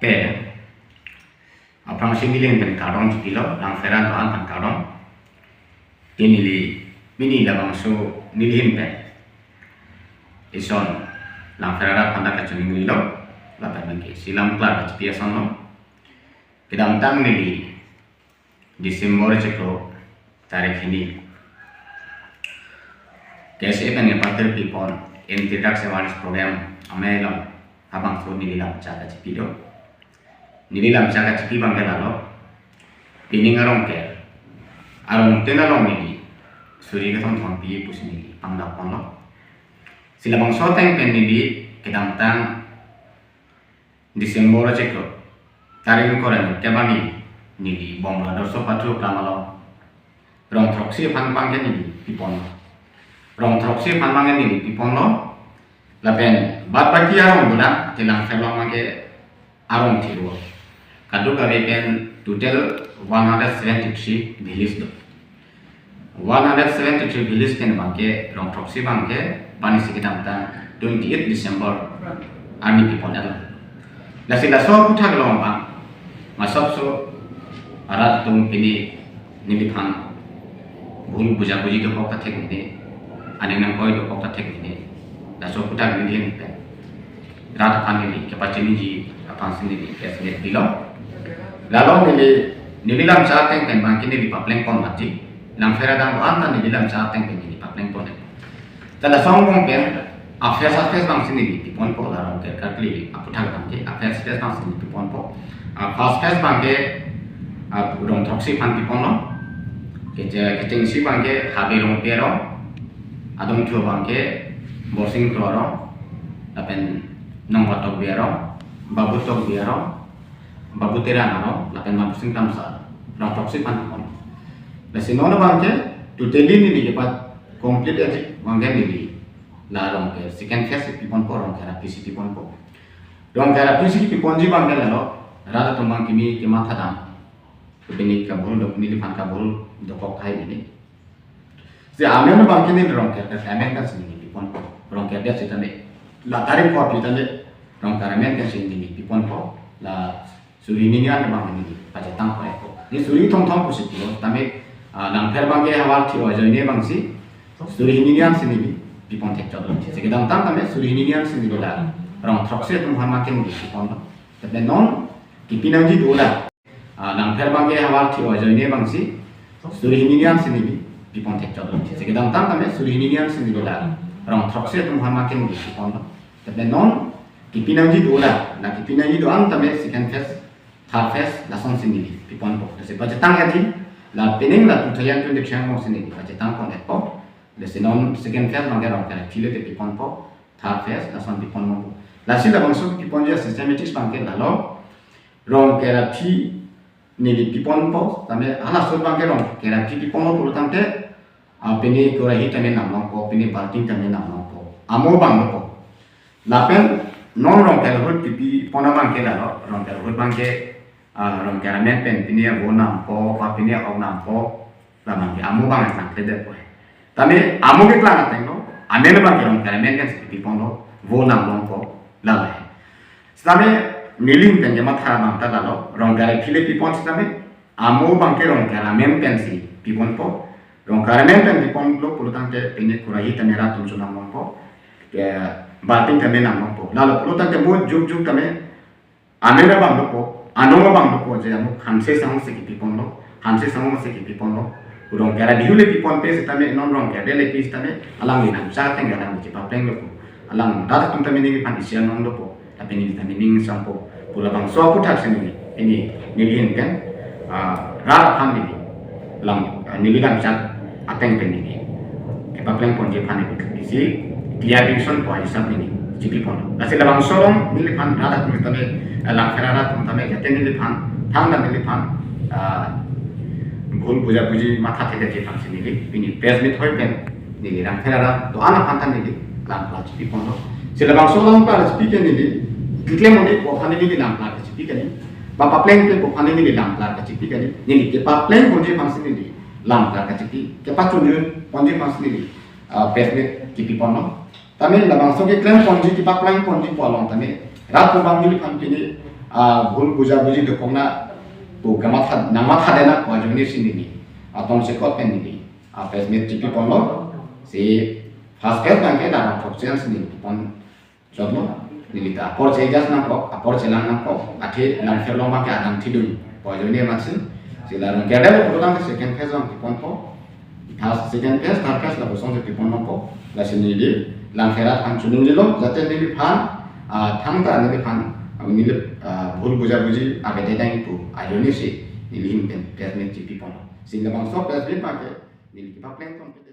ke apang singiling pen kadong kilo lang feran doan pen kadong kinili mini labang so nilihim pen ison lang ferara panda kacuning lilo lapan bangke silam klar kacpiason no kedam tang nili Desember cekro tarik ini कैसे पहने पात्र पीपॉन इंट्रोडक्शन वाले प्रोग्राम हमें लो abang so nililam caga cipido nililam caga cipi bangke lalo pining arong ke arong tenalong nili suri ke thong pi pus nili pangda pono sila bang so teng pen nili kedam tang Desember cekro tarik koran kebani nili bongla dorso patro klamalo rong troksi pan bangke nili pipon rong troksi panmangan ini pipon lo lapen bat baki arong bulan tilang felong mage arong tiru kadu kare pen total 173 village do 173 village ken bangke rong troksi bangke bani sekitar 28 Desember army pipon alo lasila so puthak long bang masok so arat tum pini nimipan bul buja buji do kokta thek ni ane nang koi do kokta thek ni da so puta ni hen pe rat pan ni ke pachini ji apan sini ni kes net bilo lalo ni nilam cha teng ken bang kini di papleng pon mati lang fera dang anta ni nilam cha teng ken di papleng pon tala song bong pen afes bang sini di pon po la rong ke katli aputhak bang ke afes bang sini di pon po fast fast bang ke rong thoksi pan di pon no ke je keteng si bang ke habe rong pe ro adong chu bangke borsing kloro lapen nong watok biaro babu tok biaro babu terana lapen mabusing tamsa rong toksi pan kon lesinono bangke tuteli ni jepat komplit aja bangke ni la rong ke second phase pipon po rong kara pisi pipon po rong kara pisi pipon ji bangke lalo rada tomang kimi kematha dam bini kabul dok ni pan kabul dokok thai ni si amen bangke ni rong ke amen kan sini pipon po rong ke dia sitane la tarim po pitane rong karamen kan sini pipon po la suri ni an bang ni paja tang po ni suri thong thong po sitio tame nang pher bangke hawal thio joine bang si suri ni an sini pipon tek jodol se kedang tang tame suri ni an sini la rong thokse tum hamaken ni pipon tapi non kipinang ji dola nang pher bangke hawal thio joine bang si suri ni an sini pipon tek jodol se kedang tang tame suri ni an sini la rong thokse tum hamaken di pipon tapi non kipinang ji dola na kipinang ji doang tame second phase third phase la song sini pipon po se pa tang ya ti la pening la tutayan tu de chang mo sini pa tang pon et po le non second phase bang rong kara phile te pipon po third phase la song pipon mo la sila bang so pipon ja systematic bang ke la lo rong kara phi ni di pipon po tame ala so bang ke rong kara phi pipon mo puro tangte pini kura hita ni namang po, pini parting kami namang po. Amo bang po. Lapen non rong kelhut pipi pona bang ke lalo rong kelhut bang ke rong keramen pen pini abo nam po, pa pini au nam po, lamang ke amo bang sang kede po. Tami amo ke klang ateng no, amen bang ke rong keramen kan pipi pono, vo nam long po, lalo. Tami niling pen jama thara bang ta lalo rong kera pile pipon tami amo bang ke rong keramen pen si pipon po. Rong karamen pen pipon lo pulutan ke pini kurai tamera tumsu namong po ke bating kami namong po lalu pulutan ke mo juk kami amera bang lo po anong bang lo po je amu hanse sang se ki pipon lo hanse sang se ki pipon lo rong kara diule pipon pe se tame non rong kara le pis tame alang ni nam sa teng galang ji pa peng lo po alang data tum tame ni pan isian non lo po tapi ni tame ning sang po pula bang so puthak sini ini nilihin kan ra pham ni lang nililam chat ateng penini kepapleng pon je phane isi dia division po hisab ini jipi pon asila bang sorong nili phan rada tum tame lang ferara tum tame jate nili phan thang na nili phan bhul puja puji matha theke je phan sinili pini pes mit hoi pen nili lang ferara to ana phan tan nili lang pla jipi pon sila bang sorong pa jipi ke nili kikle moni po phane nili lang pla jipi ke ni ba pleng pe po phane nili lang pla jipi ke ni nili ke pa pleng pon je phan sinili lam ka kaciki ke patun ponji masli pesmet kipi pono tame labang so ke klem ponji ki paklang ponji polong tame rat ko bang ni pan pini भूल बुझा बुझी dokongna bu gamat nama thadena ko joni sinini atong se kot penini apes mit tipi pono si first page bangke na option sini pon jodlo nilita apor chegas na ko apor chelang na ko ati lang ferlo ma ke adam tidun ko joni matsin sila rong keda ko program second phase on pon ko second phase third phase la bosong se pon ko la sini di lang ferat kan chunung dilo jate nili phan thangta nili phan nili भूल बुझा बुझी आगे दे देंगे तो आयोनी से नीली में पैसे में चिपी पौना सिंगल बंग सौ पैसे भी पाके नीली की पापलें तो